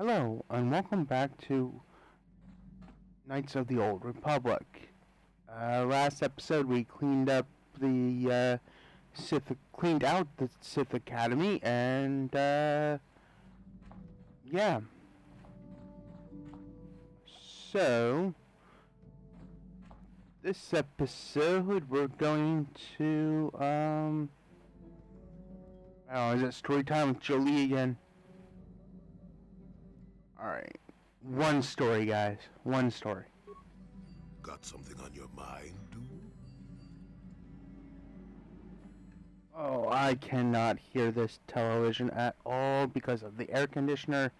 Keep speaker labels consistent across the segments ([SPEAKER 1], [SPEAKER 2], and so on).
[SPEAKER 1] Hello, and welcome back to Knights of the Old Republic. Last episode we cleaned up the cleaned out the Sith Academy, and yeah. So this episode we're going to is it story time with Jolie again? Alright. One story, guys. One story.
[SPEAKER 2] Got something on your mind, dude?
[SPEAKER 1] Oh, I cannot hear this television at all because of the air conditioner.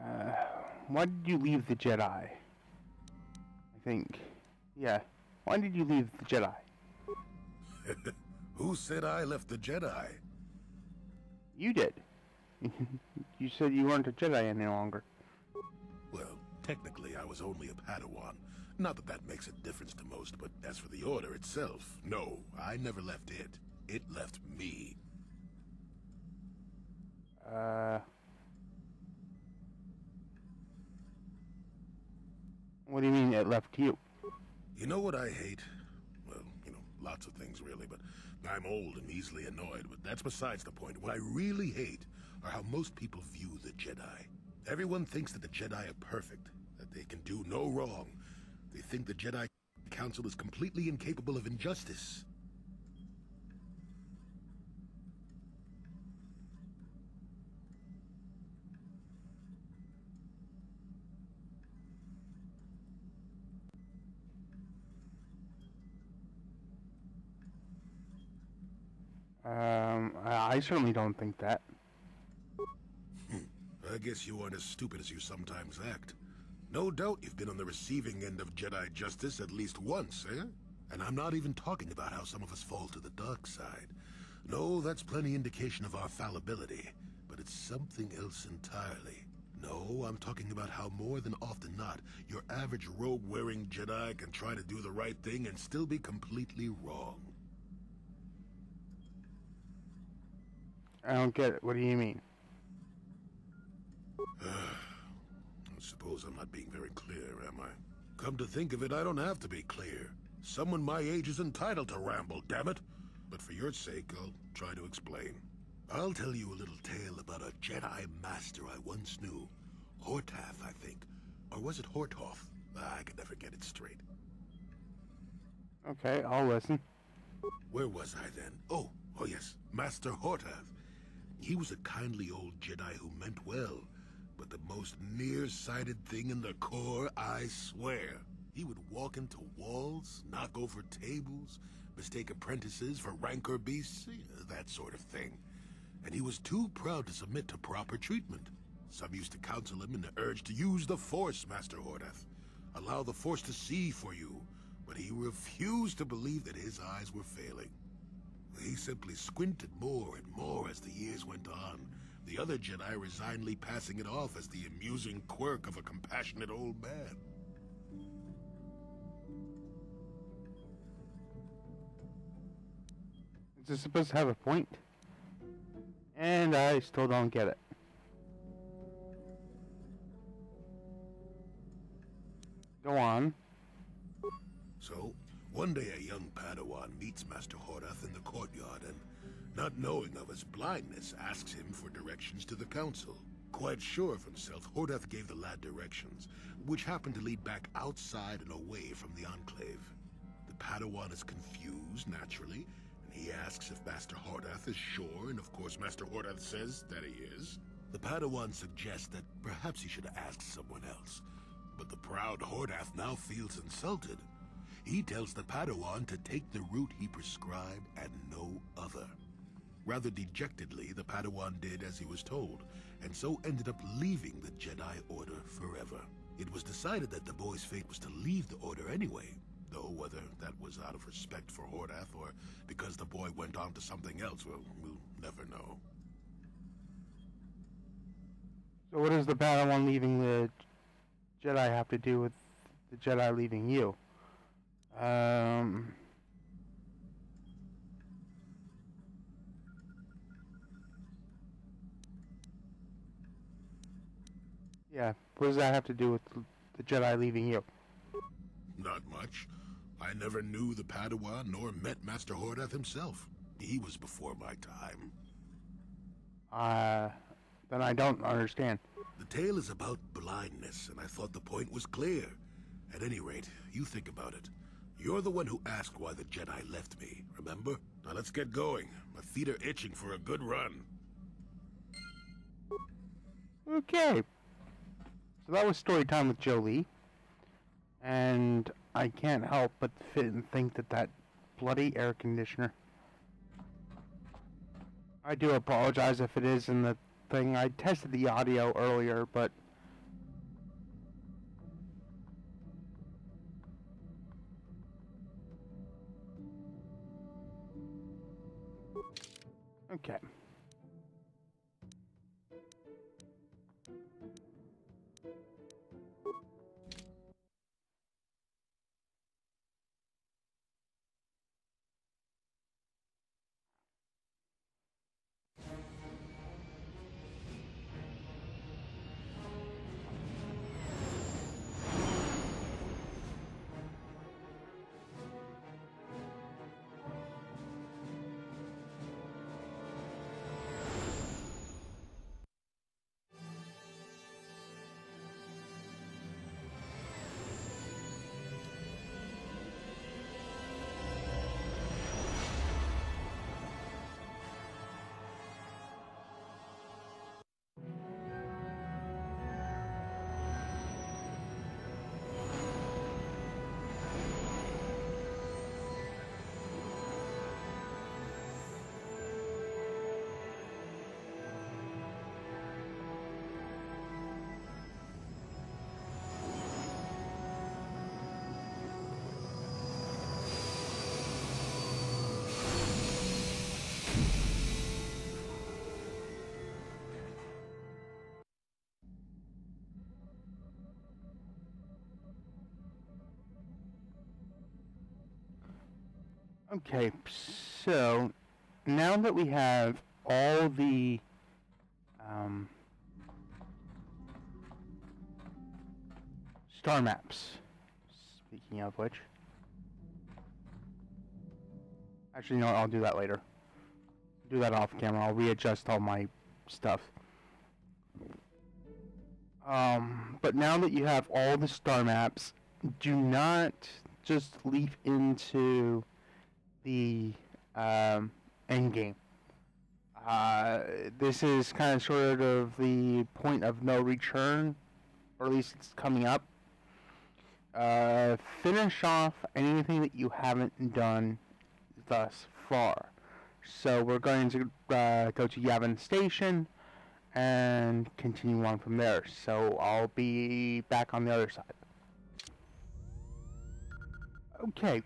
[SPEAKER 1] Alright. Why did you leave the Jedi? I think. Yeah. Why did you leave the Jedi?
[SPEAKER 2] Who said I left the Jedi?
[SPEAKER 1] You did. You said you weren't a Jedi any longer.
[SPEAKER 2] Well, technically I was only a Padawan. Not that that makes a difference to most, but as for the Order itself, no, I never left it. It left me.
[SPEAKER 1] What do you mean it left you?
[SPEAKER 2] You know what I hate? Well, lots of things really, but I'm old and easily annoyed, but that's besides the point. What I really hate are how most people view the Jedi. Everyone thinks that the Jedi are perfect, that they can do no wrong. They think the Jedi Council is completely incapable of injustice.
[SPEAKER 1] I certainly don't think that.
[SPEAKER 2] I guess you aren't as stupid as you sometimes act. No doubt you've been on the receiving end of Jedi justice at least once, eh? And I'm not even talking about how some of us fall to the dark side. No, that's plenty indication of our fallibility, but it's something else entirely. No, I'm talking about how more than often not, your average robe-wearing Jedi can try to do the right thing and still be completely wrong.
[SPEAKER 1] I don't get it. What do you mean?
[SPEAKER 2] I suppose I'm not being very clear, am I? Come to think of it, I don't have to be clear. Someone my age is entitled to ramble, damn it. But for your sake, I'll try to explain. I'll tell you a little tale about a Jedi master I once knew. Hortath, I think. Or was it Hortoth? I can never get it straight.
[SPEAKER 1] Okay, I'll listen.
[SPEAKER 2] Where was I then? Oh yes, Master Hortath. He was a kindly old Jedi who meant well, but the most nearsighted thing in the Corps, I swear. He would walk into walls, knock over tables, mistake apprentices for rancor beasts, that sort of thing. And he was too proud to submit to proper treatment. Some used to counsel him in the urge to use the Force, Master Hortath. Allow the Force to see for you, but he refused to believe that his eyes were failing. He simply squinted more and more as the years went on, the other Jedi resignedly passing it off as the amusing quirk of a compassionate old man.
[SPEAKER 1] Is this supposed to have a point? And I still don't get it. Go on.
[SPEAKER 2] So, one day a young Padawan meets Master Hortath in the courtyard and, not knowing of his blindness, asks him for directions to the council. Quite sure of himself, Hortath gave the lad directions, which happened to lead back outside and away from the Enclave. The Padawan is confused, naturally, and he asks if Master Hortath is sure, and of course Master Hortath says that he is. The Padawan suggests that perhaps he should ask someone else, but the proud Hortath now feels insulted. He tells the Padawan to take the route he prescribed and no other. Rather dejectedly, the Padawan did as he was told, and so ended up leaving the Jedi Order forever. It was decided that the boy's fate was to leave the Order anyway, though whether that was out of respect for Hortath or because the boy went on to something else, well, we'll never know.
[SPEAKER 1] So what does the Padawan leaving the Jedi have to do with the Jedi leaving you. Yeah, what does that have to do with the Jedi leaving you?
[SPEAKER 2] Not much. I never knew the Padawan nor met Master Hordath himself. He was before my time.
[SPEAKER 1] Then I don't understand.
[SPEAKER 2] The tale is about blindness, and I thought the point was clear. At any rate, you think about it. You're the one who asked why the Jedi left me, remember? Now let's get going. My feet are itching for a good run.
[SPEAKER 1] Okay. So that was story time with Jolie. And I can't help but think that bloody air conditioner. I do apologize if it is in the thing. I tested the audio earlier, but okay. Okay, so now that we have all the star maps, speaking of which, actually, no, I'll do that later. Do that off camera. I'll readjust all my stuff. But now that you have all the star maps, do not just leap into the end game. This is kind of sort of the point of no return, or at least it's coming up. Finish off anything that you haven't done thus far. So we're going to go to Yavin Station and continue on from there. So I'll be back on the other side. Okay,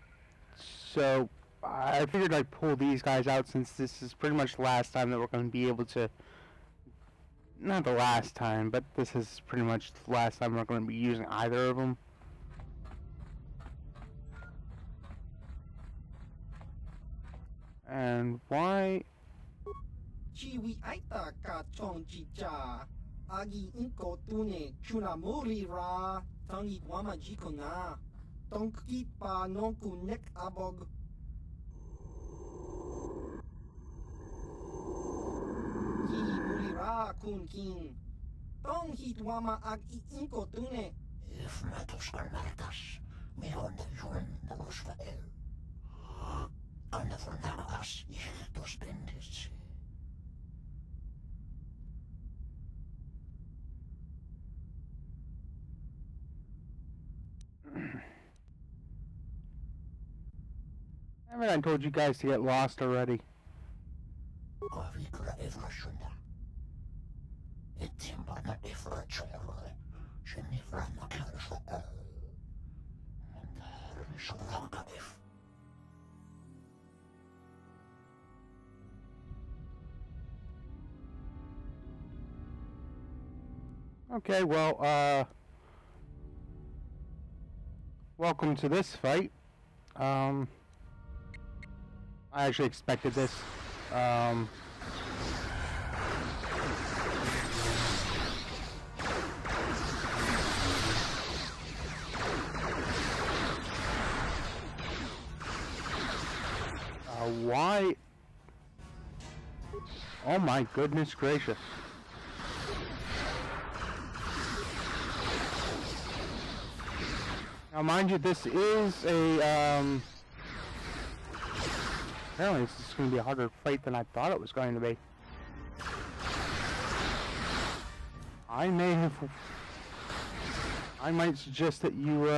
[SPEAKER 1] so I figured I'd pull these guys out since this is pretty much the last time that we're going to be able to... Not the last time, but this is pretty much the last time we're going to be using either of them. And why...
[SPEAKER 3] Chiwi aita ka chong chicha. Agi inko tune chuna muri ra. Tangi wama jiko na. Tonki pa nonku nek abog. Ki muri ra kun kin. Tong hit wama agi inko tune.
[SPEAKER 4] If matos kalmartas, me honda yun dos fael. Another nagas, dos bendis.
[SPEAKER 1] Haven't I told you guys to get lost already?
[SPEAKER 4] Avikra evra shunda. Etimba na evra chalore. Shenivra na karsha el. And shalaka if.
[SPEAKER 1] Okay, well, welcome to this fight. I actually expected this. Why? Oh my goodness gracious. Now mind you, this is a, apparently this is going to be a harder fight than I thought it was going to be. I might suggest that you,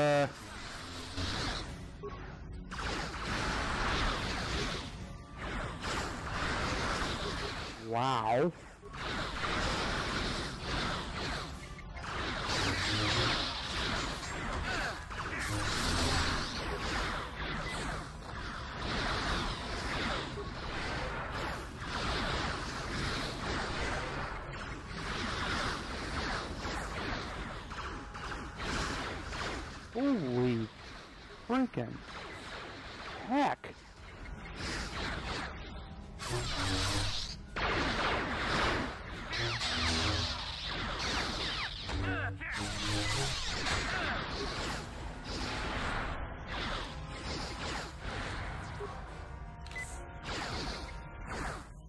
[SPEAKER 1] wow. Holy freaking heck.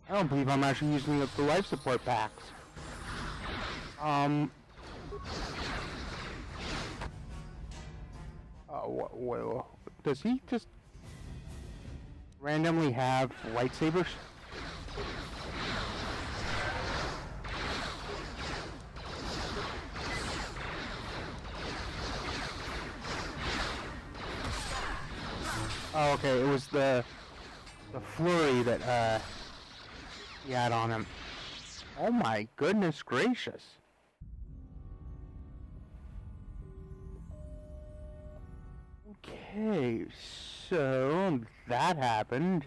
[SPEAKER 1] I don't believe I'm actually using up the life support packs. Does he just randomly have lightsabers? Oh, okay, it was the flurry that he had on him. Oh my goodness gracious. Okay, so that happened.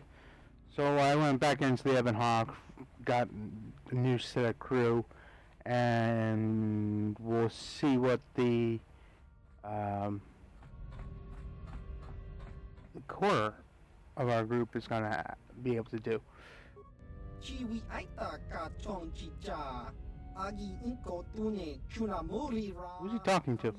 [SPEAKER 1] So I went back into the Ebon Hawk, got a new set of crew, and we'll see what the core of our group is gonna be able to do. Who's he talking to?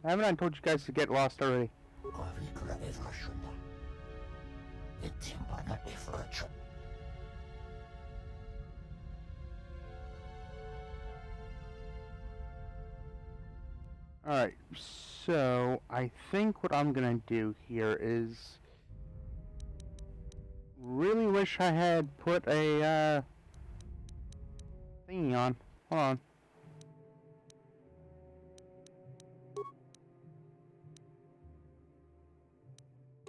[SPEAKER 1] Haven't I told you guys to get lost already? Alright, so I think what I'm gonna do here is really wish I had put a thingy on. Hold on.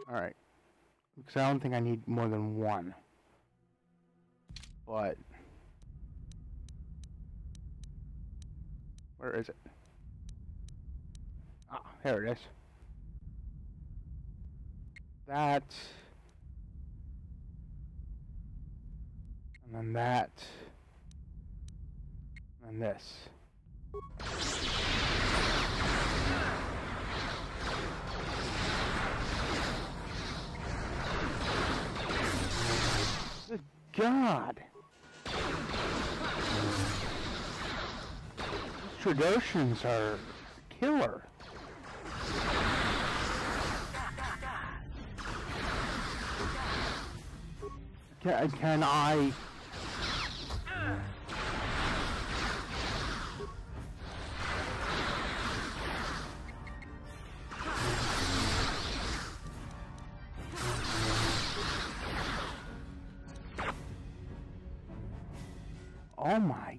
[SPEAKER 1] Alright. Because I don't think I need more than one. But where is it? Ah, here it is. That. And then that. And this. Good God. These Tradoshans are killer. Can I... Oh my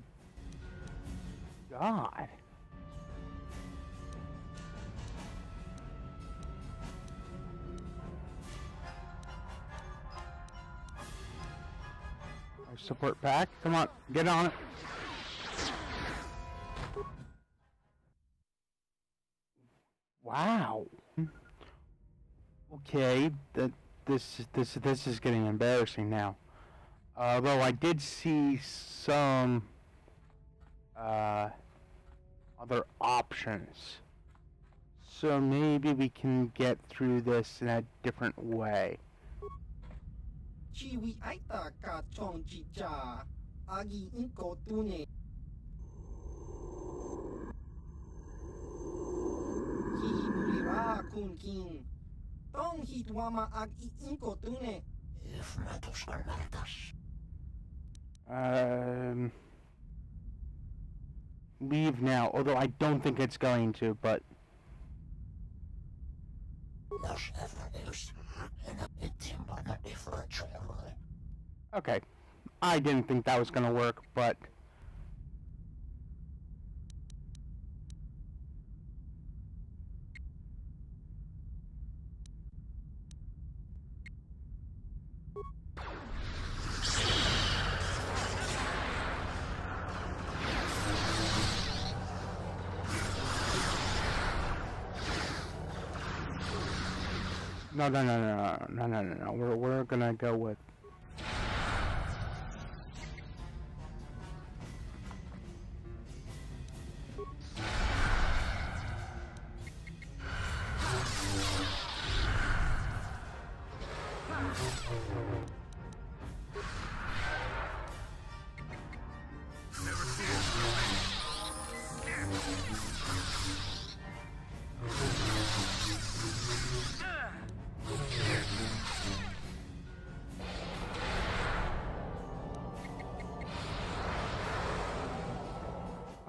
[SPEAKER 1] God. Our support pack, come on, get on it. Wow. Okay, this is getting embarrassing now. Although I did see some other options. So maybe we can get through this in a different way.
[SPEAKER 3] Chiwi aita ka chong chicha. Agi inko tune. Ki mulira kun kin. Tong hitwama agi inko tune.
[SPEAKER 4] If matos kalmatas.
[SPEAKER 1] Leave now, although I don't think it's going to, but...
[SPEAKER 4] Nas evidence. And a victim by the differential.
[SPEAKER 1] Okay. I didn't think that was gonna work, but... No. We're gonna go with...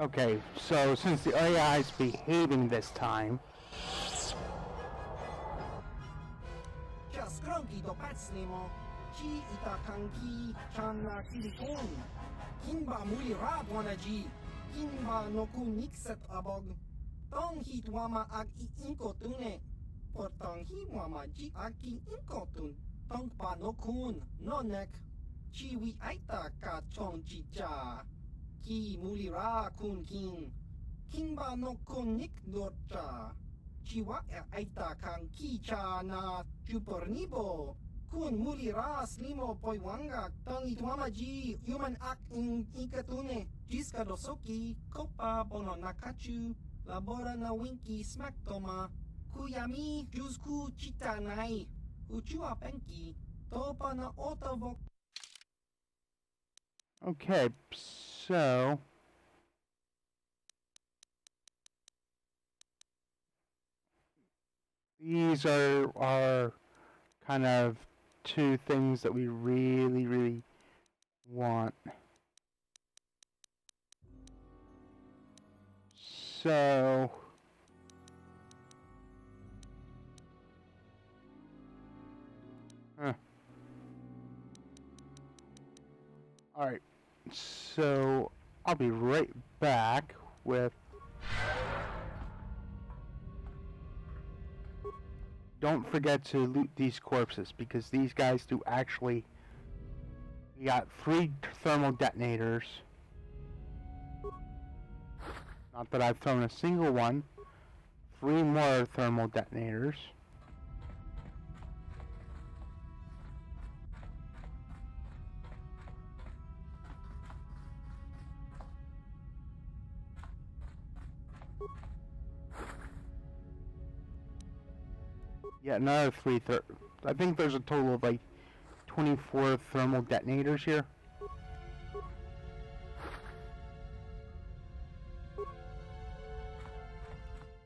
[SPEAKER 1] Okay, so since the AI is behaving this time...
[SPEAKER 3] Just grunky do patslimo. Chi ita kanki chana silikon. Kinba mulira bonaji. Kinba no kunikset abog. Tong hitwama ag inko tune. Portang hiwama ji aki inko tun. Tong pa no kun no nek. Chiwi aita ka chong chicha. Ki mulira kun kin. Kinba no kunik dorcha. Chiwa aita kang kicha na chupornibo. Kun mulira slimo poiwanga tang itwamaji human ak in ikatune. Jiska dosoki kopa bono nakachu. Labora na winki smack toma. Kuyami jusku chitanai. Uchua penki. Topa na otavok.
[SPEAKER 1] Okay, so... These are kind of two things that we really want. So... Alright, so I'll be right back with... Don't forget to loot these corpses, because these guys do actually... We got 3 thermal detonators. Not that I've thrown a single one. 3 more thermal detonators. Yeah, another 3 I think there's a total of like 24 thermal detonators here.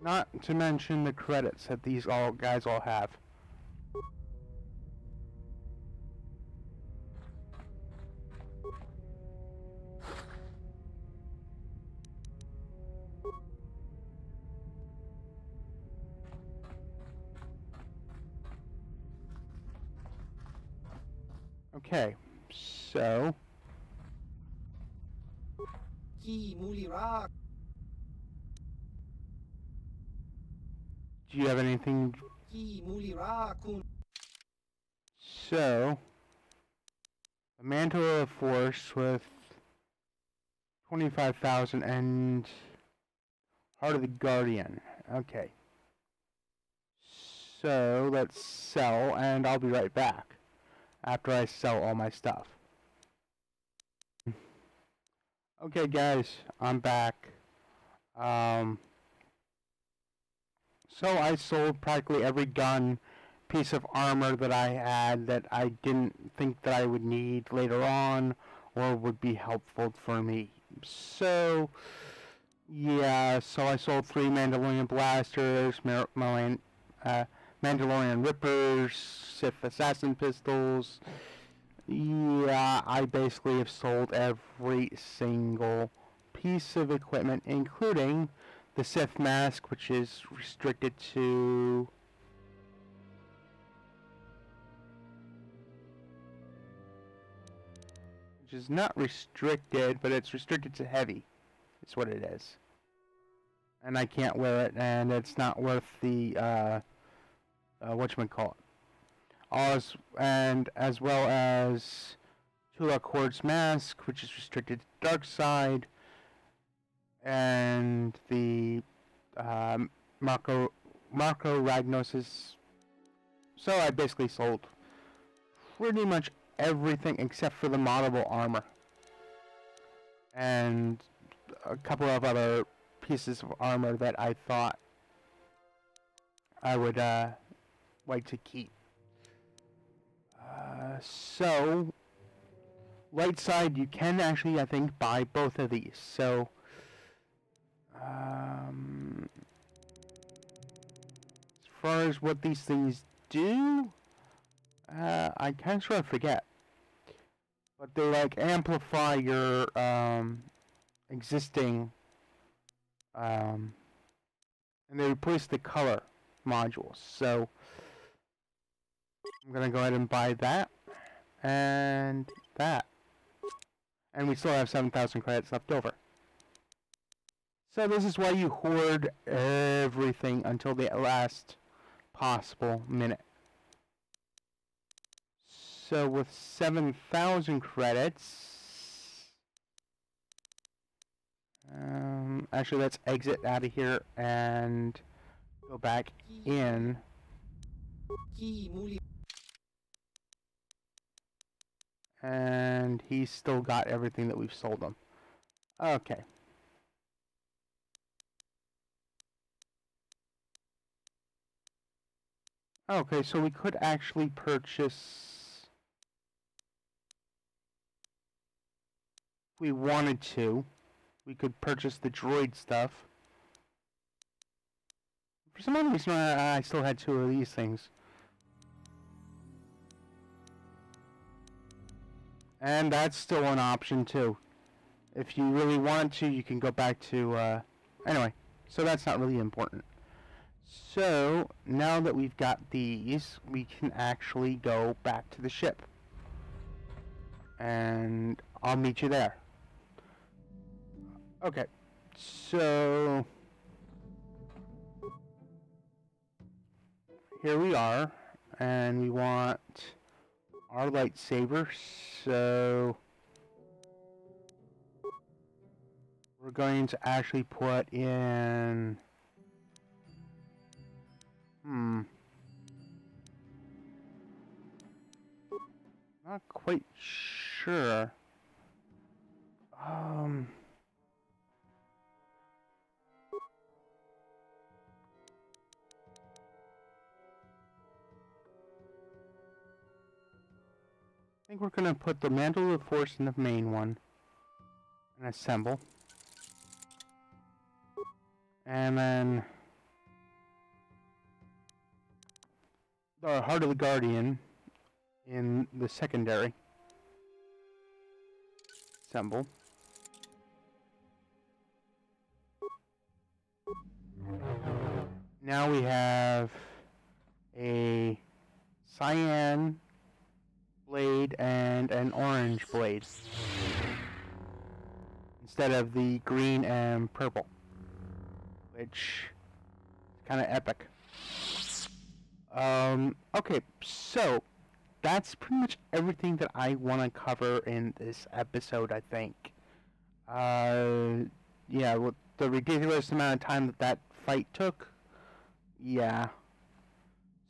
[SPEAKER 1] Not to mention the credits that these guys all have. Okay, so...
[SPEAKER 3] Ki mulira.
[SPEAKER 1] Do you have anything?
[SPEAKER 3] Ki mulira kun.
[SPEAKER 1] So... The Mantle of Force with 25,000 and Heart of the Guardian. Okay. So let's sell, and I'll be right back after I sell all my stuff. Okay, guys, I'm back. So I sold practically every gun, piece of armor that I had that I didn't think that I would need later on or would be helpful for me. So, yeah, so I sold 3 Mandalorian blasters, Mandalorian rippers, Sith assassin pistols. Yeah, I basically have sold every single piece of equipment, including the Sith mask, which is restricted to... which is not restricted, but it's restricted to heavy. It's what it is. And I can't wear it, and it's not worth the, whatchamacallit. And as well as Tula Cord's mask, which is restricted to dark side, and the Marco Ragnos's. So I basically sold pretty much everything except for the moddable armor and a couple of other pieces of armor that I thought I would like to keep. So light side, you can actually, I think, buy both of these. So as far as what these things do, I kind of sort of forget. But they like amplify your existing, and they replace the color modules. So I'm gonna go ahead and buy that and that, and we still have 7,000 credits left over. So this is why you hoard everything until the last possible minute. So with 7,000 credits, actually let's exit out of here and go back in. And he's still got everything that we've sold him. Okay. Okay, so we could actually purchase, if we wanted to, we could purchase the droid stuff. For some odd reason, I still had 2 of these things. And that's still an option too. If you really want to, you can go back to, anyway, so that's not really important. So, now that we've got these, we can actually go back to the ship. And I'll meet you there. Okay, so here we are, and we want our lightsaber, so we're going to actually put in, not quite sure. I think we're gonna put the Mantle of the Force in the main one and assemble. And then the Heart of the Guardian in the secondary. Assemble. Now we have a cyan blade and an orange blade instead of the green and purple, which is kind of epic. Okay, so that's pretty much everything that I want to cover in this episode, I think. Yeah, with the ridiculous amount of time that fight took, yeah.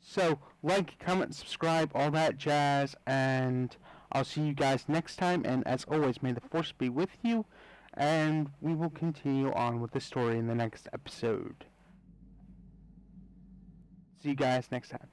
[SPEAKER 1] So, like, comment, subscribe, all that jazz, and I'll see you guys next time, and as always, may the Force be with you, and we will continue on with the story in the next episode. See you guys next time.